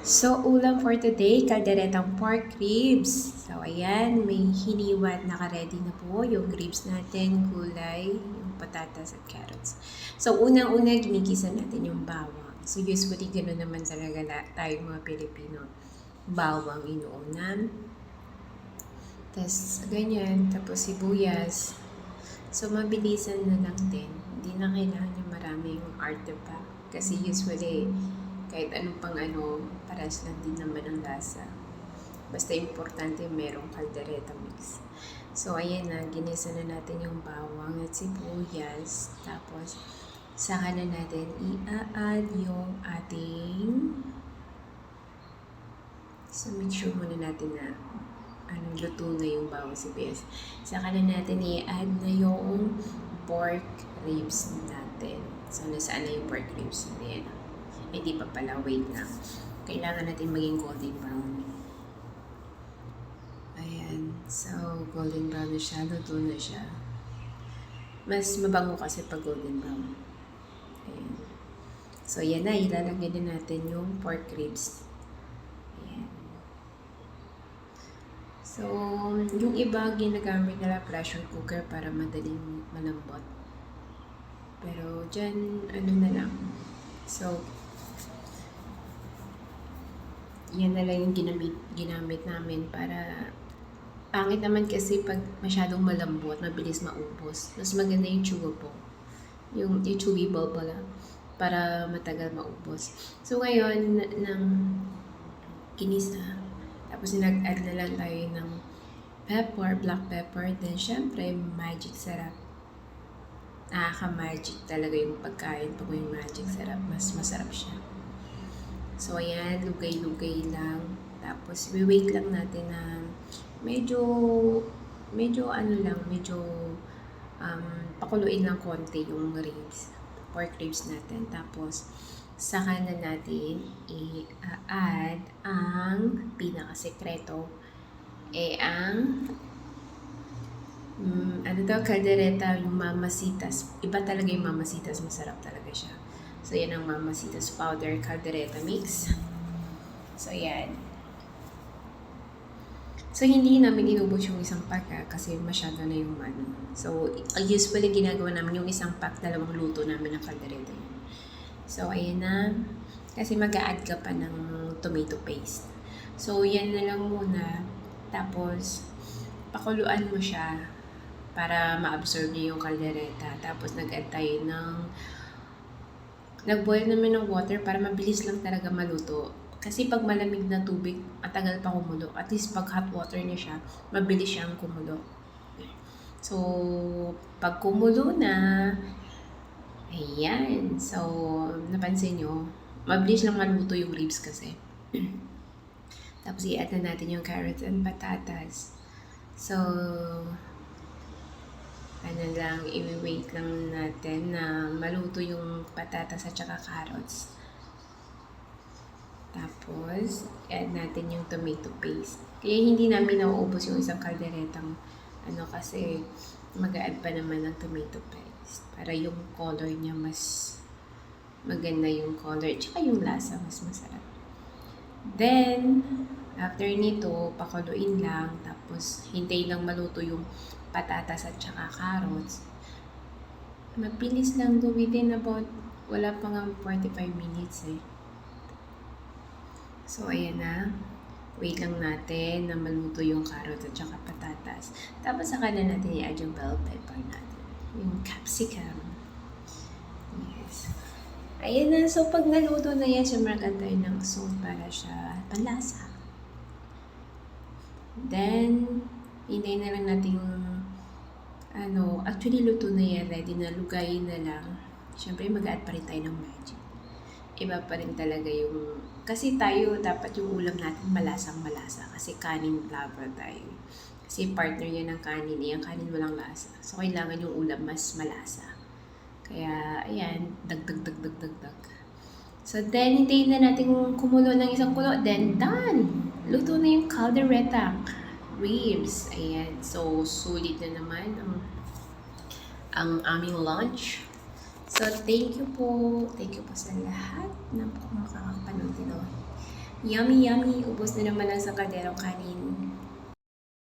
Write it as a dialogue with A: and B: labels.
A: So, ulam for today, kalderetang pork ribs. So, ayan, may hiniwat, naka-ready na po yung ribs natin, gulay, yung patatas at carrots. So, unang-una, ginigisan natin yung bawang. So, usually, gano'n naman talaga tayo mga Pilipino. Bawang inuunan. Tapos, ganyan. Tapos, sibuyas. So, mabilisan na lang din. Hindi na kailangan yung maraming arte pa. Kasi usually, kahit anong pang paras lang din naman ang lasa. Basta importante merong kaldereta mix. So, ayan na, ginisa na natin yung bawang at sibuyas. Tapos, saka na natin i-add yung ating... So, make sure muna natin na luto na yung bawang sibuyas. Saka na natin i-add na yung pork ribs natin. So, nasaan na yung pork ribs? Ayan. Hindi pa pala, wait na. Kailangan natin maging golden brown. Ayan. So, golden brown na siya. Luto na siya. Mas mabango kasi pag golden brown. Ayan. So, yan na. Ilalagay na natin yung pork ribs. Ayan. So, yung iba ginagamit nila pressure cooker para madaling malambot. Pero, dyan, na lang. So, yan na lang yung ginamit namin para pangit naman kasi pag masyadong malambot, mabilis maubos. Mas maganda yung chewable. Yung chewable pala para matagal maubos. So ngayon, ng kinisa, tapos nag-add na lang tayo ng pepper, black pepper, then syempre magic sarap. Nakaka-magic talaga yung pagkain pag may magic sarap. Mas masarap siya. So, ayan, lugay-lugay lang. Tapos, wait lang natin na medyo pakuluin lang konti yung ribs, pork ribs natin. Tapos, saka na natin i-add ang pinakasekreto, ang kaldereta, yung mamasitas. Iba talaga yung mamasitas, masarap talaga siya. So, yan ang mamasitas powder caldereta mix. So, yan. So, hindi namin inubos yung isang pack kasi masyado na yung So, usually ginagawa namin yung isang pack, 2 luto namin ng caldereta yun. So, ayan na. Kasi mag-a-add ka pa ng tomato paste. So, yan na lang muna. Tapos, pakuluan mo siya para ma-absorb niya yung caldereta. Tapos, nag-add tayo nag-boil naman ng water para mabilis lang talaga maluto. Kasi pag malamig na tubig, matagal pa kumulo. At least pag hot water niya siya, mabilis siyang kumulo. So, pag kumulo na, ayan. So, napansin nyo, mabilis lang maluto yung ribs kasi. Tapos, i-add na natin yung carrots and patatas. So, i-wait lang natin na maluto yung patatas at saka carrots. Tapos, add natin yung tomato paste. Kaya hindi namin nauubos yung isang kalderetang kasi mag-add pa naman ng tomato paste para yung color niya mas maganda yung color at saka yung lasa mas masarap. Then, after nito, pakuluin lang tapos hintayin lang maluto yung patatas at saka carrots. Mabilis lang within about, wala pa nga 45 minutes So, ayan na. Wait lang natin na maluto yung carrots at saka patatas. Tapos, saka na natin i-add yung bell pepper natin. Yung capsicum. Yes. Ayan na. So, pag naluto na yan, sumaragan tayo ng salt para siya panlasa. Then, hintayin na lang natin actually luto na yan, ready na, lugayin na lang. Siyempre, mag-add pa rin tayo ng magic. Iba pa rin talaga yung, kasi tayo, dapat yung ulam natin malasang-malasa. Kasi kanin lover tayo. Kasi partner niya ng kanin, yung kanin walang lasa. So, kailangan yung ulam mas malasa. Kaya, ayan, dagdag. So, then, hintayin na natin kumulo ng isang kulo. Then, done! Luto na yung caldereta ribs. Ayan. So, sulit na naman ang aming lunch. So, thank you po. Thank you po sa lahat na makakapanood nito. Yummy, yummy. Ubos na naman ang sa kalderong kanin.